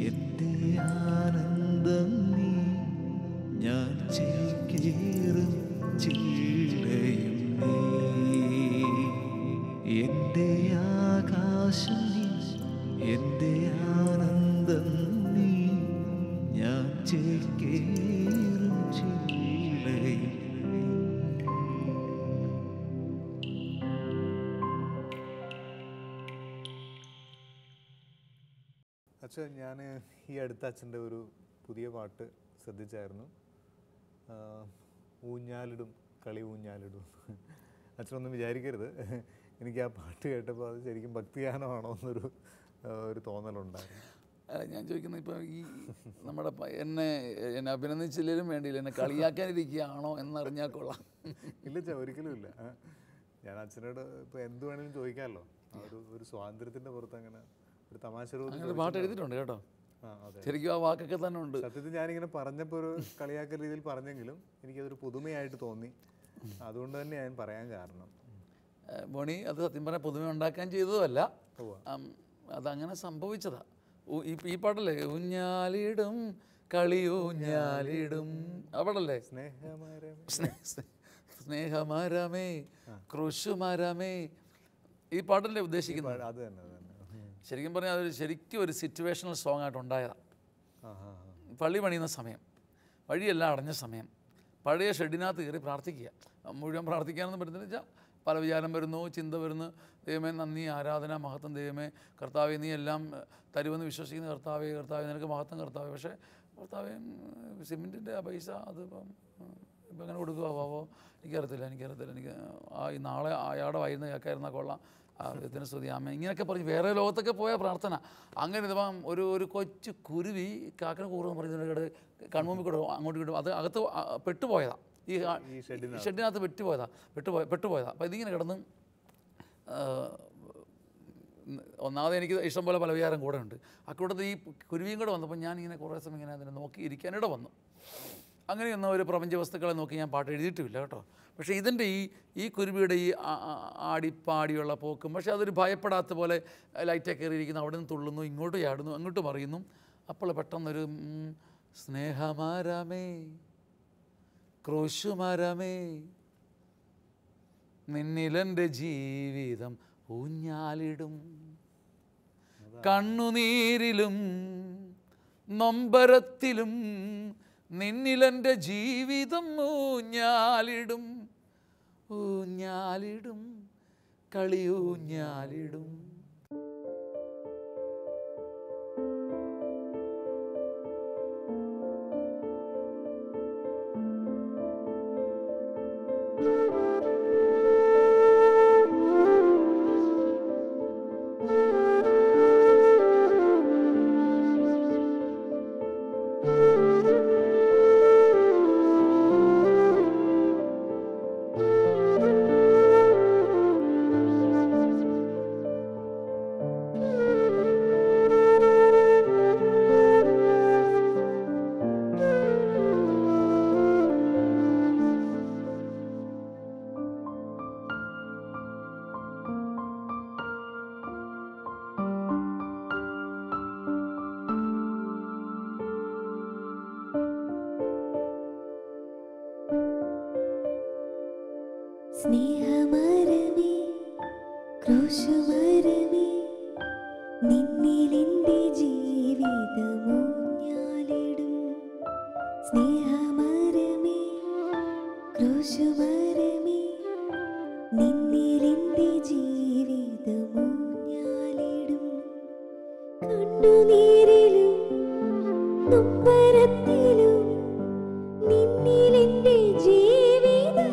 എൻ്റെ ആനന്ദം നീ, ഞാൻ ചേക്കേറും ചില്ലയും നീ, എൻ്റെ ആകാശം നീ, എൻ്റെ ആനന്ദം നീ, ഞാൻ ചേക്കേറും ചില്ലയും. അച്ഛൻ, ഞാൻ ഈ അടുത്ത അച്ഛൻ്റെ ഒരു പുതിയ പാട്ട് ശ്രദ്ധിച്ചായിരുന്നു. ഊഞ്ഞാലിടും കളി ഊഞ്ഞാലിടും. അച്ഛനൊന്നും വിചാരിക്കരുത്, എനിക്ക് ആ പാട്ട് കേട്ടപ്പോൾ അത് ശരിക്കും ഭക്തിഗാനമാണോ എന്നൊരു തോന്നലുണ്ടായിരുന്നു. ഞാൻ ചോദിക്കുന്നത് ഇപ്പോൾ ഈ നമ്മുടെ എന്നെ അഭിനന്ദിച്ചില്ലേലും വേണ്ടിയില്ല, എന്നെ കളിയാക്കാനിരിക്കുകയാണോ എന്നറിഞ്ഞാൽ കൊള്ളാം. ഇല്ല ചാ, ഒരിക്കലും ഇല്ല. ഞാൻ അച്ഛനോട് ഇപ്പോൾ എന്ത് വേണമെങ്കിലും ചോദിക്കാമല്ലോ. ഒരു സ്വാതന്ത്ര്യത്തിൻ്റെ പുറത്ത് അങ്ങനെ ഒരു തമാശ അങ്ങനെ പാട്ട് എഴുതിയിട്ടുണ്ട് കേട്ടോ. ശരിക്കും ആ വാക്കൊക്കെ തന്നെ ഉണ്ട്. സത്യത്തിൽ ഞാനിങ്ങനെ പറഞ്ഞപ്പോൾ ഒരു കളിയാക്കൽ രീതിയിൽ പറഞ്ഞെങ്കിലും എനിക്കതൊരു പുതുമയായിട്ട് തോന്നി. അതുകൊണ്ട് തന്നെ ഞാൻ പറയാൻ കാരണം. ബോണി അത് സത്യം പറഞ്ഞാൽ പുതുമ ഉണ്ടാക്കാൻ ചെയ്തതുമല്ല, അതങ്ങനെ സംഭവിച്ചതാ. ഈ പാട്ടല്ലേ, ഊഞ്ഞാലിടും കളി ഊഞ്ഞാലിടും, അവിടല്ലേ സ്നേഹമരമേ കൃഷുമരമേ, ഈ പാട്ടല്ലേ ഉദ്ദേശിക്കുന്നത്? അത് തന്നെ. ശരിക്കും പറഞ്ഞാൽ അതൊരു ശരിക്കും ഒരു സിറ്റുവേഷണൽ സോങ് ആയിട്ട് ഉണ്ടായതാണ്. പള്ളി പണിയുന്ന സമയം, വഴിയെല്ലാം അടഞ്ഞ സമയം, പഴയ ഷെഡിനകത്ത് കയറി പ്രാർത്ഥിക്കുക. മുഴുവൻ പ്രാർത്ഥിക്കാനൊന്നും പറ്റുന്നില്ല വെച്ചാൽ പല വിചാരം വരുന്നു, ചിന്ത വരുന്നു. ദൈവമേ നന്ദി, ആരാധന, മഹത്വം ദൈവമേ. കർത്താവെ നീ എല്ലാം തരുമെന്ന് വിശ്വസിക്കുന്ന കർത്താവെ, കർത്താവെ നിനക്ക് മഹത്വം കർത്താവെ. പക്ഷേ കർത്താവെ സിമെൻറ്റിൻ്റെ ആ പൈസ അതിപ്പം ഇപ്പം എങ്ങനെ കൊടുക്കുമോ? എനിക്കറിയത്തില്ല. എനിക്ക് ഈ നാളെ അയാളുടെ വായിരുന്ന കേൾക്കായിരുന്നാൽ കൊള്ളാം. ദൈവത്തിന് സ്തുതി, ആമേൻ. ഇങ്ങനെയൊക്കെ പറഞ്ഞ് വേറെ ലോകത്തൊക്കെ പോയ പ്രാർത്ഥന. അങ്ങനെ ഇപ്പം ഒരു കൊച്ചു കുരുവി കാക്കനെ കൂറുമെന്ന് പറയുന്നതിൻ്റെ കൺമുമ്പിൽ കൂടെ അങ്ങോട്ടും ഇങ്ങോട്ടും അത് അകത്ത് പെട്ടുപോയതാണ്. ഈ ഷെഡിനകത്ത് പെട്ടുപോയതാണ്. അപ്പോൾ ഇതിങ്ങനെ കിടന്ന് ഒന്നാമത് എനിക്ക് ഇഷ്ടംപോലെ പല വിചാരം കൂടെ ഉണ്ട്. അക്കൂട്ടത്തിൽ ഈ കുരുവിയും കൂടെ വന്നപ്പോൾ ഞാനിങ്ങനെ കുറേ സമയം ഇങ്ങനെ അതിനെ നോക്കി ഇരിക്കാനിട വന്നു. അങ്ങനെയൊന്നും ഒരു പ്രപഞ്ച വസ്തുക്കളെ നോക്കി ഞാൻ പാട്ട് എഴുതിയിട്ടുമില്ല കേട്ടോ. പക്ഷേ ഇതിൻ്റെ ഈ കുരുവിയുടെ ഈ ആടിപ്പാടിയുള്ള പോക്കും, പക്ഷേ അതൊരു ഭയപ്പെടാത്ത പോലെ ലൈറ്റൊക്കെ കയറിയിരിക്കുന്നു, അവിടെ നിന്ന് തുള്ളുന്നു, ഇങ്ങോട്ട് ചാടുന്നു, അങ്ങോട്ട് മറിയുന്നു. അപ്പോൾ പെട്ടെന്നൊരു സ്നേഹമരമേ ക്രൂശുമരമേ നിന്നിലെൻ്റെ ജീവിതം ഊഞ്ഞാലിടും, കണ്ണുനീരിലും നൊമ്പരത്തിലും നിന്നിലെൻ്റെ ജീവിതം ഊഞ്ഞാലിടും, ഊഞ്ഞാലിടും കളി ഊഞ്ഞാലിടും. സ്നേഹമരമേ ക്രൂശുമരമേ നിന്നിലെൻ്റെ ജീവിതമൂഞ്ഞാലിടും, സ്നേഹമരമേ ക്രൂശുമരമേ നിന്നിലെൻ്റെ ജീവിതമൂഞ്ഞാലിടും, കണ്ണുനീരിലും നൊമ്പരത്തിലും നിന്നിലെൻ്റെ ജീവിതമൂഞ്ഞാലിടും,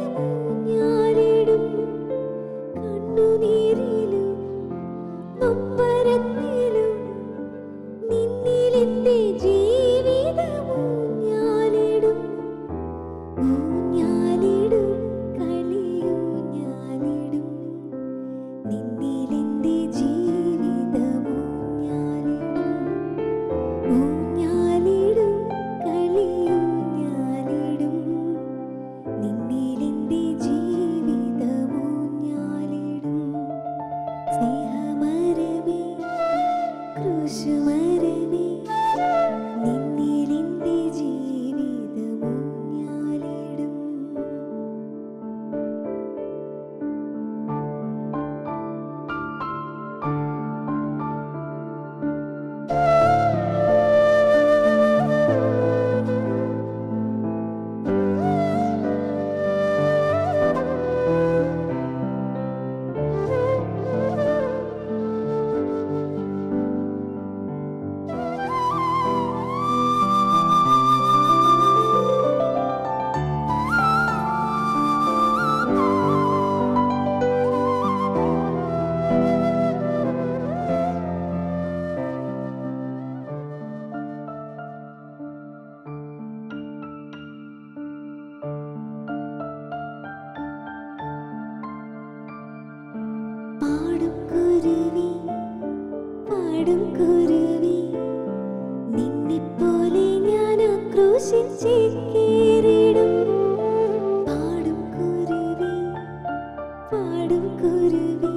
ക്രൂശിൽ ചേക്കേറിടും. പാടും കുരുവി, പാടും കുരുവി,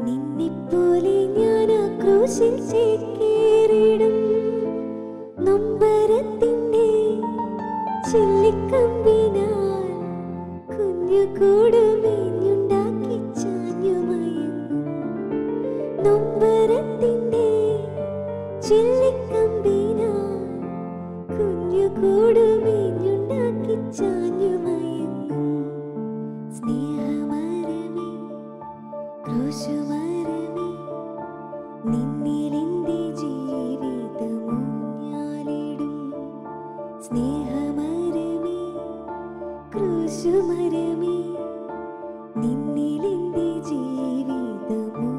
നിന്നെപ്പോലെ ഞാൻ ആ ക്രൂശിൽ ചേക്കേറിടും. നൊമ്പരത്തിൻ്റെ ചില്ലിക്കമ്പിനാൽ കുഞ്ഞു കൂടുമേഞ്ഞുണ്ടാക്കി ചാഞ്ഞുമയങ്ങും. നൊമ്പരത്തിൻ്റെ ചില്ലിക്കമ്പിനാൽ കുഞ്ഞു കൂടുമേഞ്ഞുണ്ടാക്കി ചാഞ്ഞുമയങ്ങും. സ്നേഹമരമേ, ക്രൂശുമരമേ, നിന്നിലെന്റെ ജീവിതമൂഞ്ഞാലിടും. സ്നേഹമരമേ, ക്രൂശുമരമേ, നിന്നിലെന്റെ ജീവിതമൂഞ്ഞാലിടും.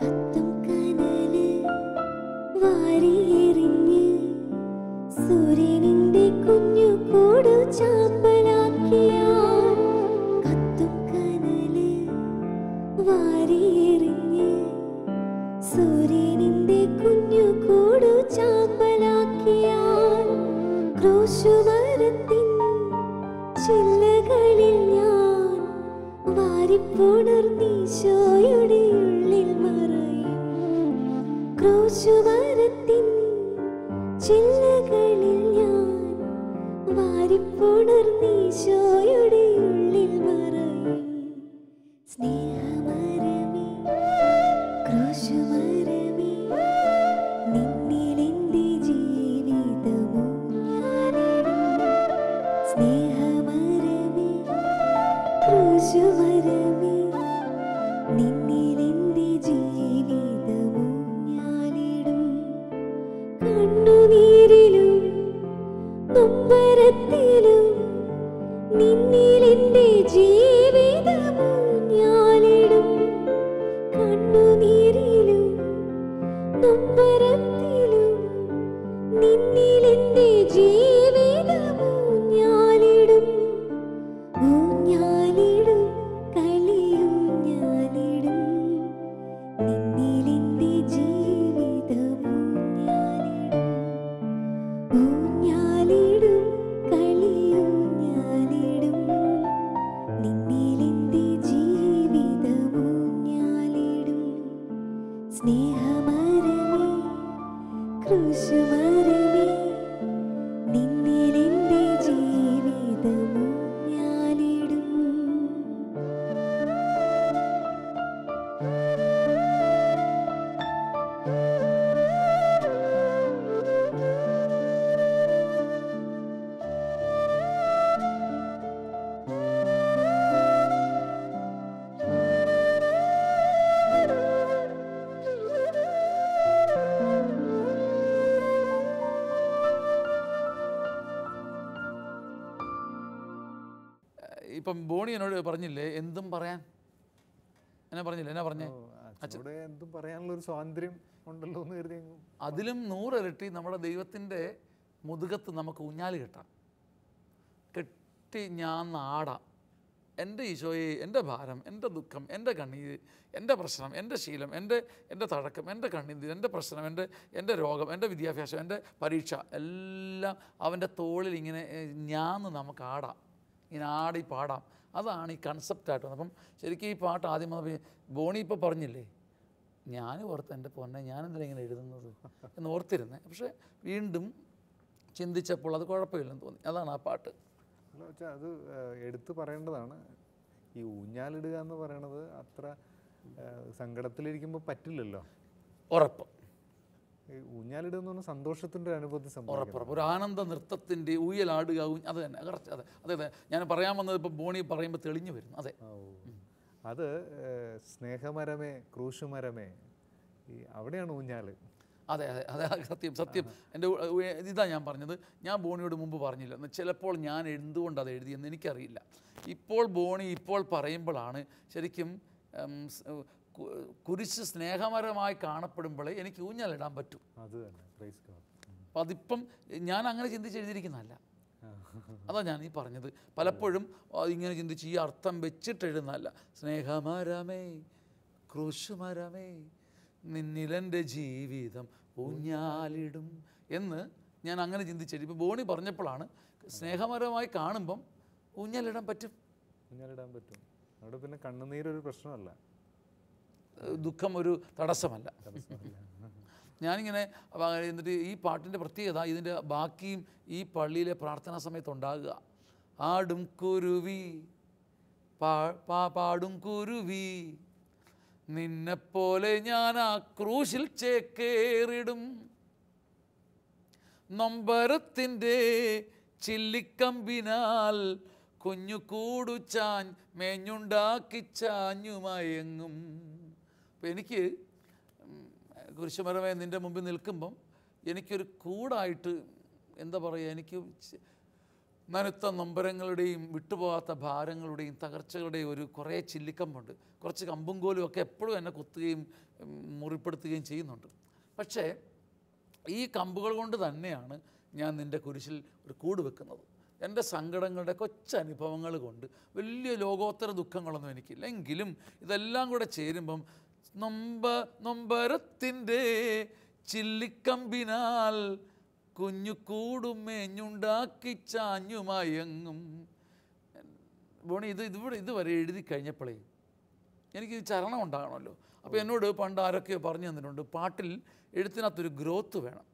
കത്തും കനല് വാരിയെറിഞ്ഞ് സൂര്യനിന്റെ കുഞ്ഞു കൂടു ചാമ്പലാക്കിയാൽ. കത്തും കനല് വാരിയെറിഞ്ഞ് സൂര്യനിന്റെ കുഞ്ഞു കൂടു ചാമ്പലാക്കിയാൽ. ക്രൂശുമരത്തിൻ ചില്ലകളിൽ ഞാൻ വാരിപ്പുണർന്നീശോയുടെ ഉള്ളിൽ മറയും. ക്രൂശുമരത്തിൻ ചില്ലകളിൽ ഞാൻ വാരിപ്പുണർന്നീശോയുടെ ഉള്ളിൽ മറയും. സ്നേഹമരമേ, ക്രൂശുമരമേ, നിന്നിലെന്റെ ജീവിതമൂഞ്ഞാലിടും. സ്നേഹമരമേ, ക്രൂശുമരമേ, നിന്നിലെന്റെ ജീവിതമൂഞ്ഞാലിടും. കണ്ണുനീരിലും നൊമ്പരത്തിലും നിന്നിലെന്റെ ജീവിതമൂഞ്ഞാലിടും. കണ്ണുനീരിലും നൊമ്പരത്തിലും നിന്നിലെന്റെ ജീവിതമൂഞ്ഞാലിടും. ഊഞ്ഞാലിടും, കളിയൂഞ്ഞാലിടും, നിന്നിലെന്റെ ജീവിതമൂഞ്ഞാലിടും. ഊഞ്ഞാലിടും, കളിയൂഞ്ഞാലിടും, നിന്നിലെന്റെ ജീവിതമൂഞ്ഞാലിടും. സ്നേഹമരമേ, ക്രൂശുമരമേ, നിന്നിലെന്റെ ജീവിതമൂഞ്ഞാലിടും. ഇപ്പം ബോണി എന്നോട് പറഞ്ഞില്ലേ എന്തും പറയാൻ, എന്നാ പറഞ്ഞില്ലേ, എന്നാ പറഞ്ഞേ? അച്ഛനോട് എന്തും പറയാനുള്ളൊരു സ്വാതന്ത്ര്യം ഉണ്ടല്ലോ എന്ന് കരുതി അങ്ങ് അതിലും 100 ഇരട്ടി നമ്മുടെ ദൈവത്തിൻ്റെ മുതുകത്ത് നമുക്ക് ഊഞ്ഞാല് കെട്ടാം. കെട്ടി ഞാൻ നാടാം. എൻ്റെ ഈശോയെ, എൻ്റെ ഭാരം, എൻ്റെ ദുഃഖം, എൻ്റെ കണ്ണീര്, എൻ്റെ പ്രശ്നം, എൻ്റെ ശീലം, എൻ്റെ തഴക്കം, എൻ്റെ കണ്ണീര്, എൻ്റെ പ്രശ്നം, എൻ്റെ രോഗം, എൻ്റെ വിദ്യാഭ്യാസം, എൻ്റെ പരീക്ഷ എല്ലാം അവൻ്റെ തോളിൽ ഇങ്ങനെ ഞാന്ന് നമുക്ക് ആടാം, ഇങ്ങനെ ആടി പാടാം. അതാണ് ഈ കൺസെപ്റ്റായിട്ട് വന്നത്. അപ്പം ശരിക്കും ഈ പാട്ട് ആദ്യം ബോണി ഇപ്പോൾ പറഞ്ഞില്ലേ, ഞാൻ ഓർത്ത് എൻ്റെ പൊന്നെ ഞാനെന്തിനാ ഇങ്ങനെ എഴുതുന്നത് എന്ന് ഓർത്തിരുന്നേ. പക്ഷേ വീണ്ടും ചിന്തിച്ചപ്പോൾ അത് കുഴപ്പമില്ലെന്ന് തോന്നി. അതാണ് ആ പാട്ട്. അല്ല വെച്ചാൽ അത് എടുത്തു പറയേണ്ടതാണ്. ഈ ഊഞ്ഞാലിടുക എന്ന് പറയണത് അത്ര സങ്കടത്തിലിരിക്കുമ്പോൾ പറ്റില്ലല്ലോ. ഉറപ്പ് ഈ ഊഞ്ഞാലിടുന്ന പറഞ്ഞാൽ സന്തോഷത്തിൻ്റെ അനുഭൂതി സംഭവിക്കും. ഉറപ്പുറപ്പ് ഒരു ആനന്ദ നൃത്തത്തിൻ്റെ ഊയലാടുക അത് തന്നെ കറക്റ്റ്. അതെ അതെ അതെ ഞാൻ പറയാൻ വന്നത് ഇപ്പോൾ ബോണി പറയുമ്പോൾ തെളിഞ്ഞു വരുന്നു. അതെ അത് സ്നേഹമരമേ ക്രൂശുമരമേ അവിടെയാണ് ഊഞ്ഞാൽ. അതെ അതെ അതെ സത്യം സത്യം. എൻ്റെ ഇതാ ഞാൻ പറഞ്ഞത്. ഞാൻ ബോണിയോട് മുമ്പ് പറഞ്ഞില്ല, ചിലപ്പോൾ ഞാൻ എന്തുകൊണ്ട് അത് എഴുതിയെന്ന് എനിക്കറിയില്ല. ഇപ്പോൾ ബോണി ഇപ്പോൾ പറയുമ്പോഴാണ് ശരിക്കും കുരിശ് സ്നേഹമരമായി കാണപ്പെടുമ്പോഴേ എനിക്ക് ഊഞ്ഞാലിടാൻ പറ്റും. അത് തന്നെ. Praise God. അപ്പം അതിപ്പം ഞാൻ അങ്ങനെ ചിന്തിച്ച് എഴുതിയിരിക്കുന്നതല്ല. അതാ ഞാൻ ഈ പറഞ്ഞത്. പലപ്പോഴും ഇങ്ങനെ ചിന്തിച്ച് ഈ അർത്ഥം വെച്ചിട്ട് എഴുതുന്നതല്ല. സ്നേഹമരമേ ക്രൂശുമരമേ നിന്നിലെൻ്റെ ജീവിതം ഊഞ്ഞാലിടും എന്ന് ഞാൻ അങ്ങനെ ചിന്തിച്ചെഴുതി. ഇപ്പോൾ ബോണി പറഞ്ഞപ്പോഴാണ് സ്നേഹമരമായി കാണുമ്പം ഊഞ്ഞാലിടാൻ പറ്റും. ഊഞ്ഞാലിടാൻ പറ്റും. അവിടെ പിന്നെ കണ്ണുനീരൊരു പ്രശ്നമല്ല, ദുഃഖം ഒരു തടസ്സമല്ല. ഞാനിങ്ങനെ എന്നിട്ട് ഈ പാട്ടിൻ്റെ പ്രത്യേകത ഇതിൻ്റെ ബാക്കിയും ഈ പള്ളിയിലെ പ്രാർത്ഥനാ സമയത്ത് ഉണ്ടാകുക. ആടും കുരുവി പാടും കുരുവി നിന്നെപ്പോലെ ഞാൻ ആ ക്രൂശിൽ ചേക്കേറിടും, നൊമ്പരത്തിൻ്റെ ചില്ലിക്കമ്പിനാൽ കുഞ്ഞു കൂടുച്ചാൻ മേഞ്ഞുണ്ടാക്കി ചാഞ്ഞുമയങ്ങും. അപ്പം എനിക്ക് കുരിശുമരമേ നിൻ്റെ മുമ്പിൽ നിൽക്കുമ്പം എനിക്കൊരു കൂടായിട്ട് എന്താ പറയുക, എനിക്ക് നനുത്ത നൊമ്പരങ്ങളുടെയും വിട്ടുപോകാത്ത ഭാരങ്ങളുടെയും തകർച്ചകളുടെയും ഒരു കുറേ ചില്ലിക്കമ്പുണ്ട്. കുറച്ച് കമ്പും കോലും ഒക്കെ എപ്പോഴും എന്നെ കുത്തുകയും മുറിപ്പെടുത്തുകയും ചെയ്യുന്നുണ്ട്. പക്ഷേ ഈ കമ്പുകൾ കൊണ്ട് തന്നെയാണ് ഞാൻ നിൻ്റെ കുരിശിൽ ഒരു കൂട് വെക്കുന്നത്. എൻ്റെ സങ്കടങ്ങളുടെ കൊച്ചനുഭവങ്ങൾ കൊണ്ട് വലിയ ലോകോത്തര ദുഃഖങ്ങളൊന്നും എനിക്കില്ല. എങ്കിലും ഇതെല്ലാം കൂടെ ചേരുമ്പം നൊമ്പരത്തിൻ്റെ ചില്ലിക്കമ്പിനാൽ കുഞ്ഞു കൂടും മേഞ്ഞുണ്ടാക്കി ചാഞ്ഞുമയങ്ങും. ബോണി ഇതുവരെ എഴുതി കഴിഞ്ഞപ്പോഴേ എനിക്ക് ചരണം ഉണ്ടാകണമല്ലോ. അപ്പോൾ എന്നോട് പണ്ട് ആരൊക്കെയോ പറഞ്ഞു തന്നിട്ടുണ്ട്, പാട്ടിൽ എഴുത്തിനകത്തൊരു ഗ്രോത്ത് വേണം.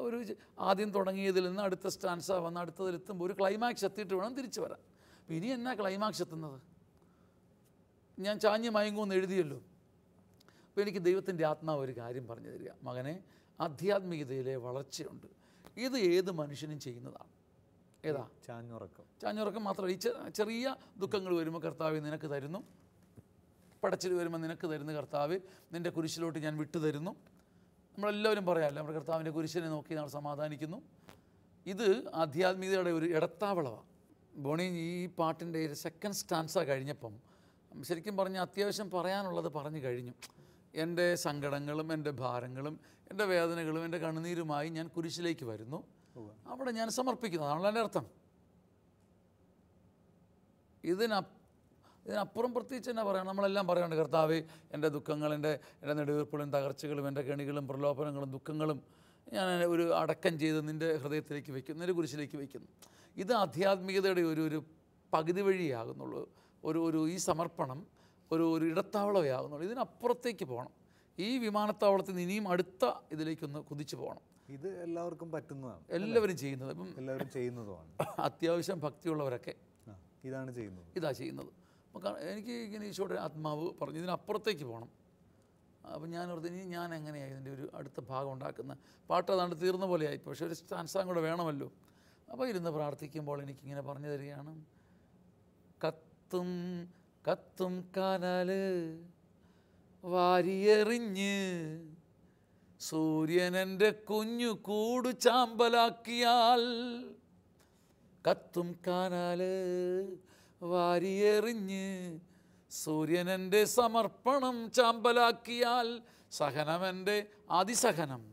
ഒരു ആദ്യം തുടങ്ങിയതിൽ നിന്ന് അടുത്ത സ്റ്റാൻസ വന്ന് അടുത്തതിലെത്തുമ്പോൾ ഒരു ക്ലൈമാക്സ് എത്തിയിട്ട് വേണം തിരിച്ചു വരാൻ. അപ്പോൾ ഇനി എന്നാ ക്ലൈമാക്സ് എത്തുന്നത്? ഞാൻ ചാഞ്ഞ് മയങ്ങുമെന്ന് എഴുതിയല്ലോ. അപ്പോൾ എനിക്ക് ദൈവത്തിൻ്റെ ആത്മാവ് ഒരു കാര്യം പറഞ്ഞു തരിക, മകനെ ആധ്യാത്മികതയിലെ വളർച്ചയുണ്ട്. ഇത് ഏത് മനുഷ്യനും ചെയ്യുന്നതാണ്. ഏതാ? ചാഞ്ഞുറക്കം മാത്രമല്ല, ഈ ചെറിയ ദുഃഖങ്ങൾ വരുമ്പോൾ കർത്താവ് നിനക്ക് തരുന്നു, പടച്ചിൽ വരുമ്പോൾ നിനക്ക് തരുന്ന കർത്താവ് നിൻ്റെ കുരിശിലോട്ട് ഞാൻ വിട്ടു തരുന്നു. നമ്മളെല്ലാവരും പറയാമല്ലോ, നമ്മുടെ കർത്താവിൻ്റെ കുരിശിനെ നോക്കി നമ്മൾ സമാധാനിക്കുന്നു. ഇത് ആധ്യാത്മികതയുടെ ഒരു ഇടത്താവളമാണ്. ബോണി ഈ പാട്ടിൻ്റെ സെക്കൻഡ് സ്റ്റാൻസ കഴിഞ്ഞപ്പം ശരിക്കും പറഞ്ഞാൽ അത്യാവശ്യം പറയാനുള്ളത് പറഞ്ഞു കഴിഞ്ഞു. എൻ്റെ സങ്കടങ്ങളും എൻ്റെ ഭാരങ്ങളും എൻ്റെ വേദനകളും എൻ്റെ കണ്ണുനീരുമായി ഞാൻ കുരിശിലേക്ക് വരുന്നു, അവിടെ ഞാൻ സമർപ്പിക്കുന്നതാണല്ലോ എൻ്റെ അർത്ഥം. ഇതിനപ്പുറം പ്രത്യേകിച്ച് എന്നാ പറയണം? നമ്മളെല്ലാം പറയുന്നുണ്ട്, കർത്താവേ എൻ്റെ ദുഃഖങ്ങൾ, എൻ്റെ നെടുവീർപ്പുകളും തകർച്ചകളും എൻ്റെ കെണികളും പ്രലോഭനങ്ങളും ദുഃഖങ്ങളും ഞാൻ ഒരു അടക്കം ചെയ്ത് നിൻ്റെ ഹൃദയത്തിലേക്ക് വയ്ക്കുന്നു, നിൻ്റെ കുരിശിലേക്ക് വയ്ക്കുന്നു. ഇത് ആധ്യാത്മികതയുടെ ഒരു പകുതി വഴിയാകുന്നുള്ളൂ. ഈ സമർപ്പണം ഒരു ഇടത്താവളമേ ആകുന്നുള്ളൂ. ഇതിനപ്പുറത്തേക്ക് പോകണം. ഈ വിമാനത്താവളത്തിൽ നിന്ന് ഇനിയും അടുത്ത ഇതിലേക്കൊന്ന് കുതിച്ചു പോകണം. ഇത് എല്ലാവർക്കും പറ്റുന്നതാണ്, എല്ലാവരും ചെയ്യുന്നത്. ഇപ്പം എല്ലാവരും ചെയ്യുന്നതുമാണ്. അത്യാവശ്യം ഭക്തിയുള്ളവരൊക്കെ ഇതാ ചെയ്യുന്നത്. എനിക്ക് ഇങ്ങനെ ഈശോയുടെ ആത്മാവ് പറഞ്ഞു ഇതിനപ്പുറത്തേക്ക് പോകണം. അപ്പം ഞാൻ ഓർത്ത് ഇനി ഞാൻ എങ്ങനെയാണ് ഇതിൻ്റെ ഒരു അടുത്ത ഭാഗം ഉണ്ടാക്കുന്ന പാട്ട് അതാണ്ട് തീർന്ന പോലെയായി, പക്ഷേ ഒരു സ്റ്റാൻസാം കൂടെ വേണമല്ലോ. അപ്പോൾ ഇരുന്ന് പ്രാർത്ഥിക്കുമ്പോൾ എനിക്കിങ്ങനെ പറഞ്ഞു തരികയാണ്, കത്തും കനല് വാരിയെറിഞ്ഞ് സൂര്യനെൻ്റെ കുഞ്ഞു കൂട് ചാമ്പലാക്കിയാൽ, കത്തും കനല് വാരിയെറിഞ്ഞ് സൂര്യനെൻ്റെ സമർപ്പണം ചാമ്പലാക്കിയാൽ, സഹനമെൻ്റെ അതിസഹനം,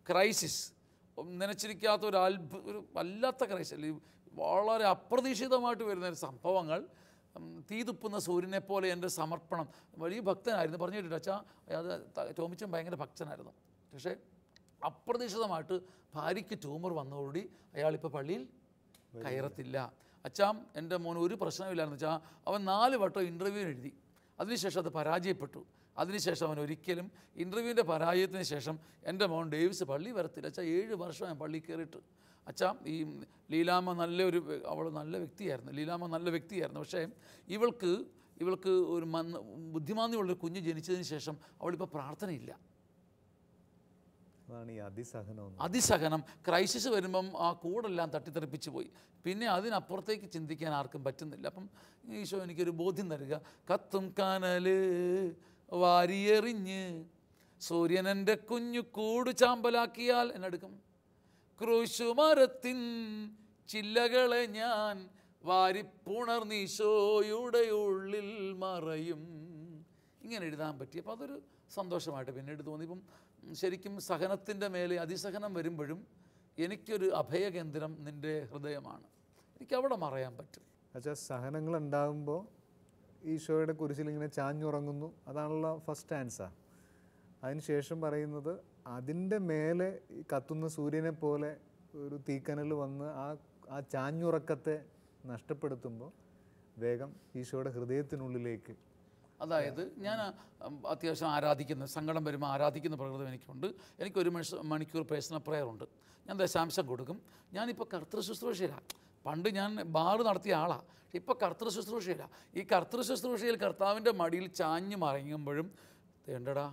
ക്രൈസിസ്, നനച്ചിരിക്കാത്ത ഒരു വല്ലാത്ത ക്രൈസിസ്, വളരെ അപ്രതീക്ഷിതമായിട്ട് വരുന്ന സംഭവങ്ങൾ, തീതുപ്പുന്ന സൂര്യനെ പോലെ എൻ്റെ സമർപ്പണം. വലിയ ഭക്തനായിരുന്നു, പറഞ്ഞു കേട്ടിട്ട് അച്ഛാ. അത് ടോമിച്ചൻ ഭയങ്കര ഭക്തനായിരുന്നു. പക്ഷേ അപ്രതീക്ഷിതമായിട്ട് ഭാര്യയ്ക്ക് ട്യൂമർ വന്നതോടുകൂടി അയാളിപ്പോൾ പള്ളിയിൽ കയറത്തില്ല. അച്ഛാ എൻ്റെ മോന് ഒരു പ്രശ്നമില്ലായിരുന്നു വെച്ചാൽ അവൻ 4 വട്ടം ഇൻ്റർവ്യൂ എഴുതി, അതിനുശേഷം അത് പരാജയപ്പെട്ടു. അതിനുശേഷം അവൻ ഒരിക്കലും ഇൻ്റർവ്യൂവിൻ്റെ പരാജയത്തിന് ശേഷം എൻ്റെ മോൻ ഡേവിസ് പള്ളി വരത്തില്ല. അച്ഛാ 7 വർഷം ഞാൻ പള്ളി കയറിയിട്ട്. അച്ഛാ ഈ ലീലാമ്മ അവൾ നല്ല വ്യക്തിയായിരുന്നു. പക്ഷേ ഇവൾക്ക് ഇവൾക്ക് ഒരു ബുദ്ധിമാന്യമുള്ളൊരു കുഞ്ഞ് ജനിച്ചതിന് ശേഷം അവളിപ്പോൾ പ്രാർത്ഥനയില്ല. അതാണ് ഈ അതിസഹനം. അതിസഹനം. ക്രൈസിസ് വരുമ്പം ആ കൂടെല്ലാം തട്ടിത്തെറിപ്പിച്ച് പോയി. പിന്നെ അതിനപ്പുറത്തേക്ക് ചിന്തിക്കാൻ ആർക്കും പറ്റുന്നില്ല. അപ്പം ഈശോ എനിക്കൊരു ബോധ്യം തരിക, കത്തും കനല് വാരിയെറിഞ്ഞ് സൂര്യൻ എൻ്റെ കുഞ്ഞു കൂട് ചാമ്പലാക്കിയാൽ എന്നെടുക്കും, ക്രൂശുമരത്തിൻ ചില്ലകളെ ഞാൻ വാരിപ്പുണർന്നീശോയുടെ ഉള്ളിൽ മറയും. ഇങ്ങനെ എഴുതാൻ പറ്റി. അപ്പോൾ അതൊരു സന്തോഷമായിട്ട് പിന്നീട് തോന്നി. ഇപ്പം ശരിക്കും സഹനത്തിൻ്റെ മേലെ അതിസഹനം വരുമ്പോഴും എനിക്കൊരു അഭയകേന്ദ്രം നിൻ്റെ ഹൃദയമാണ്. എനിക്കവിടെ മറയാൻ പറ്റും. അച്ഛാ, സഹനങ്ങൾ ഉണ്ടാകുമ്പോൾ ഈശോയുടെ കുരിശിൽ ഇങ്ങനെ ചാഞ്ഞുറങ്ങുന്നു, അതാണല്ലോ ഫസ്റ്റ് ആൻസർ. അതിനുശേഷം പറയുന്നത് അതിൻ്റെ മേലെ ഈ കത്തുന്ന സൂര്യനെ പോലെ ഒരു തീക്കനൽ വന്ന് ആ ചാഞ്ഞുറക്കത്തെ നഷ്ടപ്പെടുത്തുമ്പോൾ വേഗം ഈശോയുടെ ഹൃദയത്തിനുള്ളിലേക്ക്. അതായത് ഞാൻ അത്യാവശ്യം ആരാധിക്കുന്ന, സങ്കടം വരുമ്പോൾ ആരാധിക്കുന്ന പ്രകൃതം എനിക്കുണ്ട്. എനിക്കൊരു മണിക്കൂർ പേഴ്സണൽ പ്രെയർ ഉണ്ട്. ഞാൻ ദശാംശം കൊടുക്കും. ഞാനിപ്പോൾ കർത്തൃ ശുശ്രൂഷയിലാണ്. പണ്ട് ഞാൻ ബാറ് നടത്തിയ ആളാണ്. ഇപ്പോൾ കർത്തൃ ശുശ്രൂഷയിലാണ്. ഈ കർത്തൃ ശുശ്രൂഷയിൽ കർത്താവിൻ്റെ മടിയിൽ ചാഞ്ഞു മറങ്ങുമ്പോഴും വേണ്ടടാ,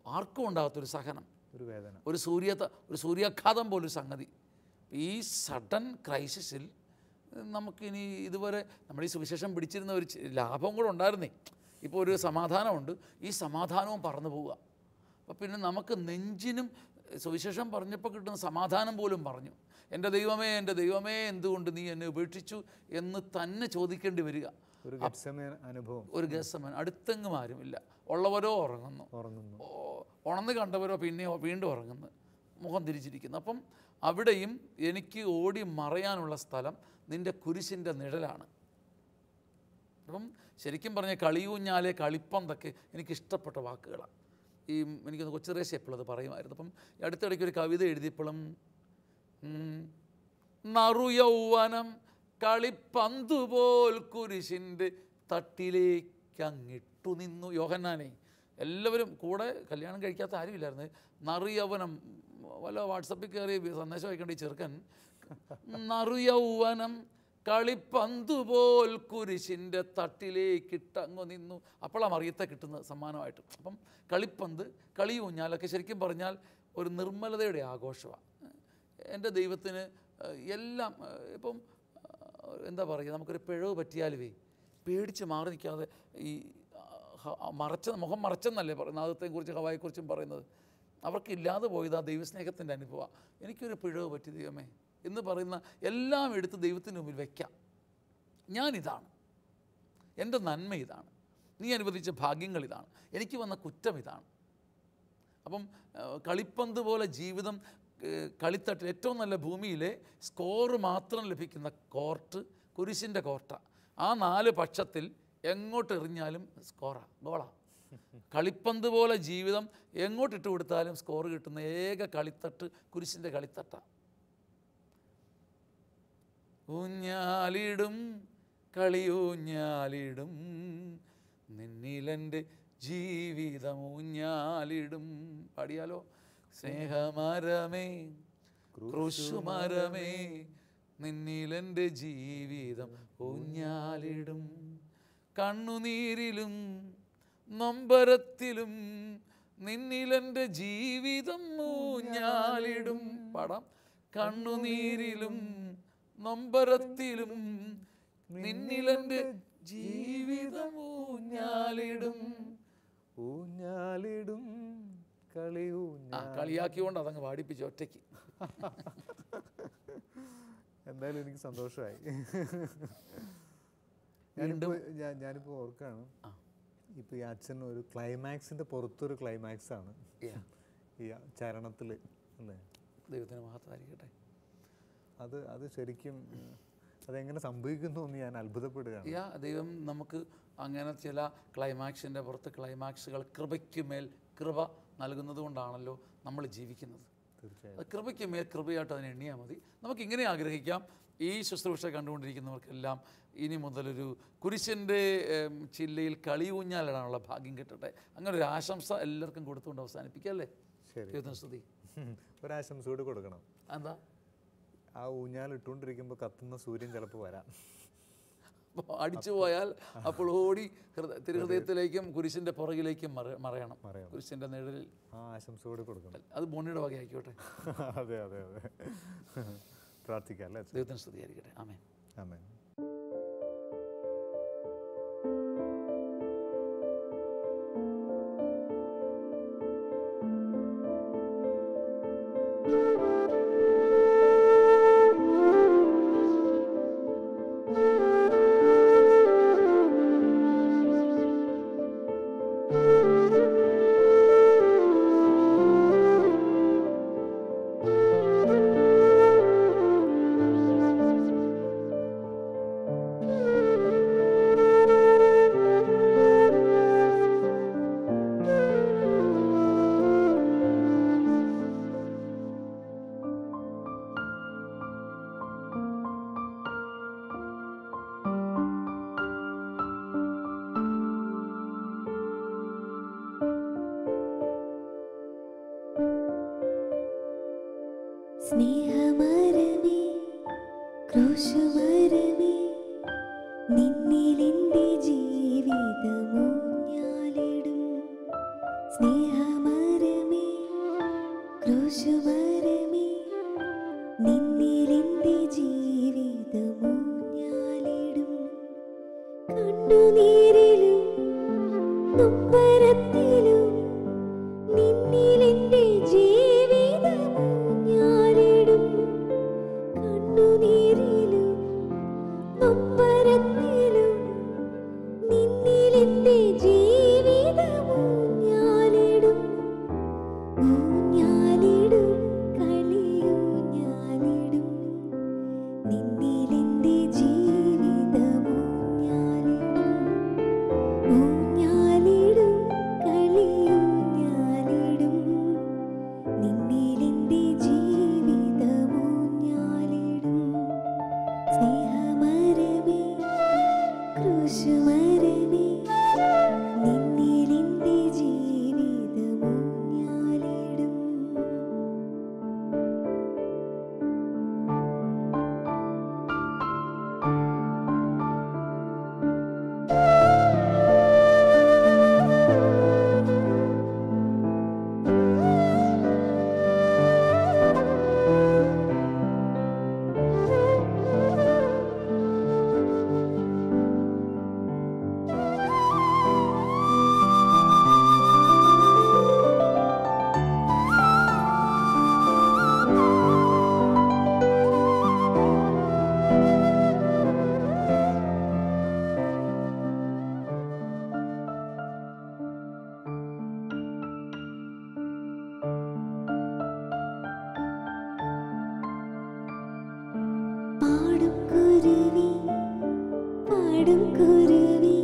ആർക്കും ഉണ്ടാകത്തൊരു സഹനം, ഒരു വേദന, ഒരു സൂര്യാഘാതം പോലൊരു സംഗതി. ഈ സഡൻ ക്രൈസിസിൽ നമുക്കിനി ഇതുവരെ നമ്മുടെ ഈ സുവിശേഷം പിടിച്ചിരുന്ന ഒരു ലാഭം കൂടെ ഉണ്ടായിരുന്നേ. ഇപ്പോൾ ഒരു സമാധാനമുണ്ട്, ഈ സമാധാനവും പറന്നു പോവുക. അപ്പോൾ പിന്നെ നമുക്ക് നെഞ്ചിനും സുവിശേഷം പറഞ്ഞപ്പോൾ കിട്ടുന്ന സമാധാനം പോലും പറഞ്ഞു, എൻ്റെ ദൈവമേ എൻ്റെ ദൈവമേ എന്തുകൊണ്ട് നീ എന്നെ ഉപേക്ഷിച്ചു എന്ന് തന്നെ ചോദിക്കേണ്ടി വരിക. ഒരു ഗത്സമേൻ അനുഭവം, ഒരു ഗത്സമേൻ. അടുത്തെങ്ങും ആരുമില്ല, ഉള്ളവരോ ഉറങ്ങുന്നു, ഉണർന്ന് കണ്ടവരോ പിന്നെയോ വീണ്ടും ഉറങ്ങുന്നു, മുഖം തിരിച്ചിരിക്കുന്നു. അപ്പം അവിടെയും എനിക്ക് ഓടി മറയാനുള്ള സ്ഥലം നിൻ്റെ കുരിശിൻ്റെ നിഴലാണ്. അപ്പം ശരിക്കും പറഞ്ഞ കളിയൂഞ്ഞാലെ കളിപ്പന്തൊക്കെ എനിക്കിഷ്ടപ്പെട്ട വാക്കുകളാണ്. ഈ എനിക്കൊന്ന് കൊച്ചുറേശ് എപ്പോഴും അത് പറയുമായിരുന്നു. അപ്പം അടുത്തിടയ്ക്ക് ഒരു കവിത എഴുതിയപ്പോഴും നറുയൗവനം കളിപ്പന്തുപോൽ കുരിശിൻ്റെ തട്ടിലേക്കങ്ങിട്ടു നിന്നു. യോഹന്നാനെ എല്ലാവരും കൂടെ കല്യാണം കഴിക്കാത്ത ആരുമില്ലായിരുന്നു. നറുയൗവനം വല്ല വാട്സപ്പിൽ കയറി സന്ദേശം അയക്കേണ്ട ഈ ചെറുക്കൻ, നറുയൗവനം കളിപ്പന്തുപോൽ കുരിശിൻ്റെ തട്ടിലേക്കിട്ടങ്ങു നിന്നു. അപ്പോഴാണ് മറിയത്തെ കിട്ടുന്നത് സമ്മാനമായിട്ട്. അപ്പം കളിപ്പന്ത്, കളിയൂഞ്ഞാലൊക്കെ ശരിക്കും പറഞ്ഞാൽ ഒരു നിർമ്മലതയുടെ ആഘോഷമാണ്. എൻ്റെ ദൈവത്തിന് എല്ലാം ഇപ്പം എന്താ പറയുക, നമുക്കൊരു പിഴവ് പറ്റിയാലുവേ പേടിച്ച് മാറി നിൽക്കാതെ ഈ മുഖം മറച്ചെന്നല്ലേ പറയുന്നത്, നാദത്തെക്കുറിച്ച് ഹവായെക്കുറിച്ചും പറയുന്നത്. അവർക്കില്ലാതെ പോയത് ആ ദൈവസ്നേഹത്തിൻ്റെ അനുഭവമാണ്. എനിക്കൊരു പിഴവ് പറ്റി ദൈവമേ എന്ന് പറയുന്ന എല്ലാം എടുത്ത് ദൈവത്തിന് മുമ്പിൽ വയ്ക്കാം. ഞാനിതാണ്, എൻ്റെ നന്മ ഇതാണ്, നീ അനുവദിച്ച ഭാഗ്യങ്ങൾ ഇതാണ്, എനിക്ക് വന്ന കുറ്റം ഇതാണ്. അപ്പം കളിപ്പന്ത് പോലെ ജീവിതം, കളിത്തട്ടിൽ ഏറ്റവും നല്ല ഭൂമിയിലെ സ്കോറ് മാത്രം ലഭിക്കുന്ന കോർട്ട് കുരിശിൻ്റെ കോർട്ടാണ്. ആ 4 പക്ഷത്തിൽ എങ്ങോട്ട് എറിഞ്ഞാലും സ്കോറാണ്, ഗോളാണ്. കളിപ്പന്ത് പോലെ ജീവിതം എങ്ങോട്ടിട്ട് കൊടുത്താലും സ്കോർ കിട്ടുന്ന ഏക കളിത്തട്ട് കുരിശിൻ്റെ കളിത്തട്ടാണ്. ഊഞ്ഞാലിടും കളിയൂഞ്ഞാലിടും നിന്നിലെൻ്റെ ജീവിതം ഊഞ്ഞാലിടും. പാടിയാലോ? സ്നേഹമരമേ ക്രൂശുമരമേ നിന്നിലെൻ്റെ ജീവിതം ഊഞ്ഞാലിടും. കണ്ണുനീരിലും നൊമ്പരത്തിലും നിന്നിലെൻ്റെ ജീവിതം ഊഞ്ഞാലിടും. പാടാം. കണ്ണുനീരിലും നൊമ്പരത്തിലും നിന്നിലെൻ്റെ ജീവിതം ഊഞ്ഞാലിടും. ഊഞ്ഞാലിടും കളിയാക്കിക്കൊണ്ട് അതങ്ങ് പാടിപ്പിച്ചു ഒറ്റയ്ക്ക്. എന്തായാലും എനിക്ക് സന്തോഷമായി. ഞാനിപ്പോൾ ഓർക്കാണ്, ഇപ്പോൾ ഈ അച്ഛൻ ഒരു ക്ലൈമാക്സിൻ്റെ പുറത്തൊരു ക്ലൈമാക്സാണ് ഈ ചരണത്തിൽ അല്ലേ? ദൈവത്തിന് മഹത്വമായിരിക്കട്ടെ. അത് ശരിക്കും അതെങ്ങനെ സംഭവിക്കുന്നു എന്ന് ഞാൻ അത്ഭുതപ്പെടുകയാണ്. ദൈവം നമുക്ക് അങ്ങനെ ചില ക്ലൈമാക്സിൻ്റെ പുറത്ത് ക്ലൈമാക്സുകൾ കൃപയ്ക്ക് മേൽ കൃപ നൽകുന്നത് കൊണ്ടാണല്ലോ നമ്മൾ ജീവിക്കുന്നത്. തീർച്ചയായും കൃപയ്ക്ക് മേൽ കൃപയായിട്ട് അതിനെ എണ്ണിയാൽ മതി. നമുക്കിങ്ങനെ ആഗ്രഹിക്കാം, ഈ ശുശ്രൂഷ കണ്ടുകൊണ്ടിരിക്കുന്നവർക്കെല്ലാം ഇനി മുതലൊരു കുരിശിൻ്റെ ചില്ലയിൽ കളിയൂഞ്ഞാലിടാനുള്ള ഭാഗ്യം കിട്ടട്ടെ. അങ്ങനെ ഒരു ആശംസ എല്ലാവർക്കും കൊടുത്തുകൊണ്ട് അവസാനിപ്പിക്കാം അല്ലേ? ദൈവത്തിന് സ്തുതി. ഒരാശംസ കൂടി കൊടുക്കണം. എന്താ? ആ ഊഞ്ഞാൽ ഇട്ടുകൊണ്ടിരിക്കുമ്പോൾ കത്തുന്ന സൂര്യൻ ചിലപ്പോൾ വരാം. അടിച്ചു പോയാൽ അപ്പോൾ ഓടി തിരുഹൃദയത്തിലേക്കും കുരിശിൻ്റെ പുറകിലേക്കും മറയണം. കുരിശിൻ്റെ നിഴലിൽ ആശംസ കൂടി കൊടുക്കണം. അത് ബോണിയുടെ വകയായിക്കോട്ടെ. അതെ അതെ അതെ, പ്രാർത്ഥിക്കാം അല്ലേ? ദൈവത്തിന് സ്തുതിയായിരിക്കട്ടെ. ആമേൻ. ആമേൻ. സ്നേഹമരമേ ക്രൂശുമരമേ നിന്നിലെന്റെ ജീവിതമൂഞ്ഞാലിടും. സ്നേഹമരമേ ക്രൂശുമരമേ നിന്നിലെന്റെ ജീവിതമൂഞ്ഞാലിടും. കണ്ണുനീരിലും നൊമ്പരത്തിലും നിന്നിലെന്റെ ജീവിതമൂഞ്ഞാലിടും. കണ്ണുനീരിലും നൊമ്പരത്തിലും നിന്നിലെന്റെ ജീവിതമൂഞ്ഞാലിടും. ഊഞ്ഞാലിടും കളിയൂഞ്ഞാലിടും നിന്നിലെന്റെ ജീവിതമൂഞ്ഞാലിടും. ഊഞ്ഞാലിടും കളിയൂഞ്ഞാലിടും നിന്നിലെന്റെ ജീവിതമൂഞ്ഞാലിടും. സ്നേഹമരമേ ക്രൂശുമരമേ നിന്നിലെന്റെ ജീവിതമൂഞ്ഞാലിടും. പാടും കുരുവി പാടും കുരുവി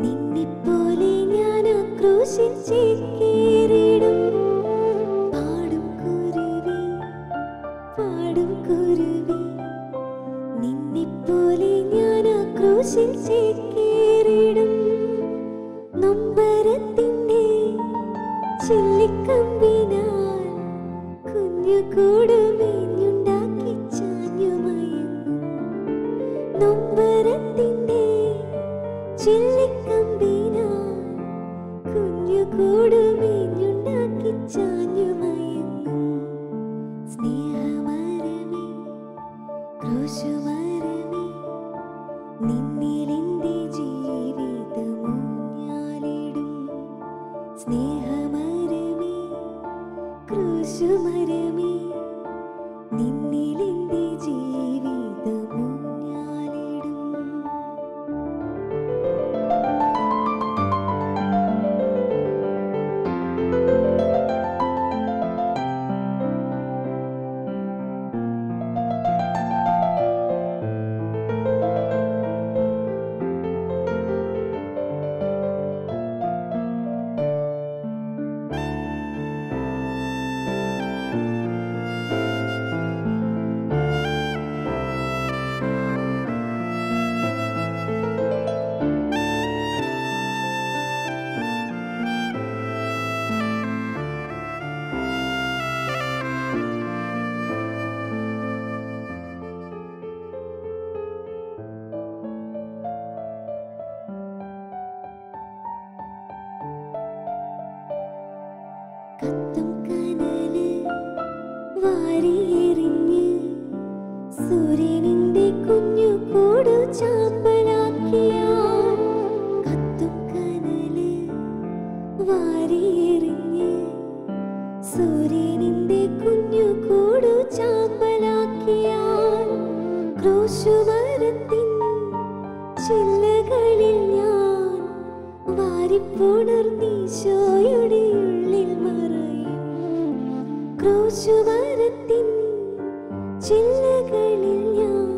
നിന്നെപ്പോലെ ഞാൻ ക്രൂശിൽ ചേക്കേറിടും. പാടും കുരുവി പാടും കുരുവി നിന്നെപ്പോലെ ഞാൻ ക്രൂശിൽ ചേക്കേറിടും. നൊമ്പരത്തിൻ്റെ ചില്ലിക്കമ്പിനാൽ കുഞ്ഞു കൂടുമേഞ്ഞുണ്ടാക്കി ചാഞ്ഞുമയങ്ങും. നൊമ്പരത്തിൻ്റെ ചില്ലിക്കമ്പിനാൽ കുഞ്ഞു കൂടുമേഞ്ഞുണ്ടാക്കി ചാഞ്ഞുമയങ്ങും. സ്നേഹമരമേ ക്രൂശുമരമേ നിന്നിലെന്റെ ജീവിതമൂഞ്ഞാലിടും. സ്നേഹമരമേ ക്രൂശുമരമേ നിന്നിലെന്റെ ജീവിതമൂഞ്ഞാലിടും. ചില്ലകളിൽ ഞാൻ വാരിപ്പുണർന്നീശോയുടെ ഉള്ളിൽ മറയും. ക്രൂശുമരത്തിൻ ചില്ലകളിൽ ഞാൻ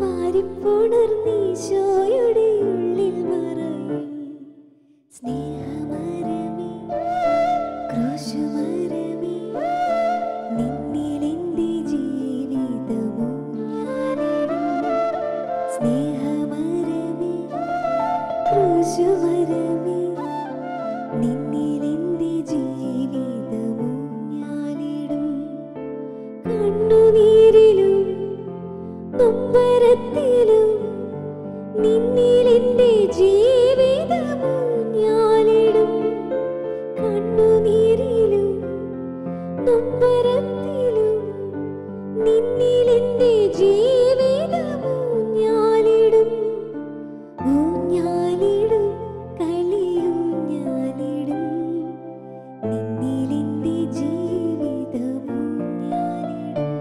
വാരിപ്പുണർന്നീശോയുടെ ഉള്ളിൽ മറയും. സ്നേഹമരമേ, ക്രൂശുമരമേ, നിന്നിലെന്റെ ജീവിതമോ ഞാനിടും. സ്നേഹമരമേ, ക്രൂശുമരമേ, നിന്നിലെന്റെ ജീവിതമോ ഞാനിടും. കണ്ണുനീരിലും നൊമ്പരത്തിലും നിന്നിലെന്റെ ജീവിതമോ ഞാനിടും. കണ്ണുനീരിലും നൊമ്പരത്തിലും നിന്നിലെന്റെ ജീവിതമോ ഞാനിടും. ഊഞ്ഞാലിടും, കളിയൂഞ്ഞാലിടും, നിന്നിലെന്റെ ജീവിതമോ ഞാനിടും.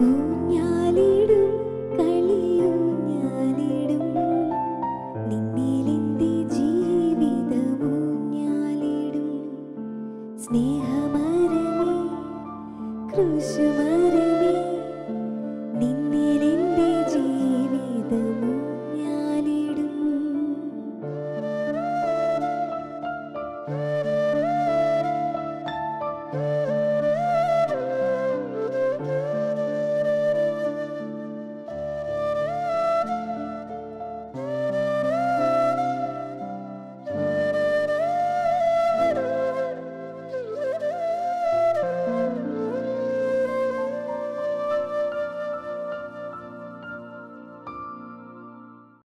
ഊഞ്ഞാലിടും, കളിയൂഞ്ഞാലിടും, നിന്നിലെന്റെ ജീവിതമോ ഞാനിടും. സ്നേഹമരമേ, ക്രൂശുമരമേ,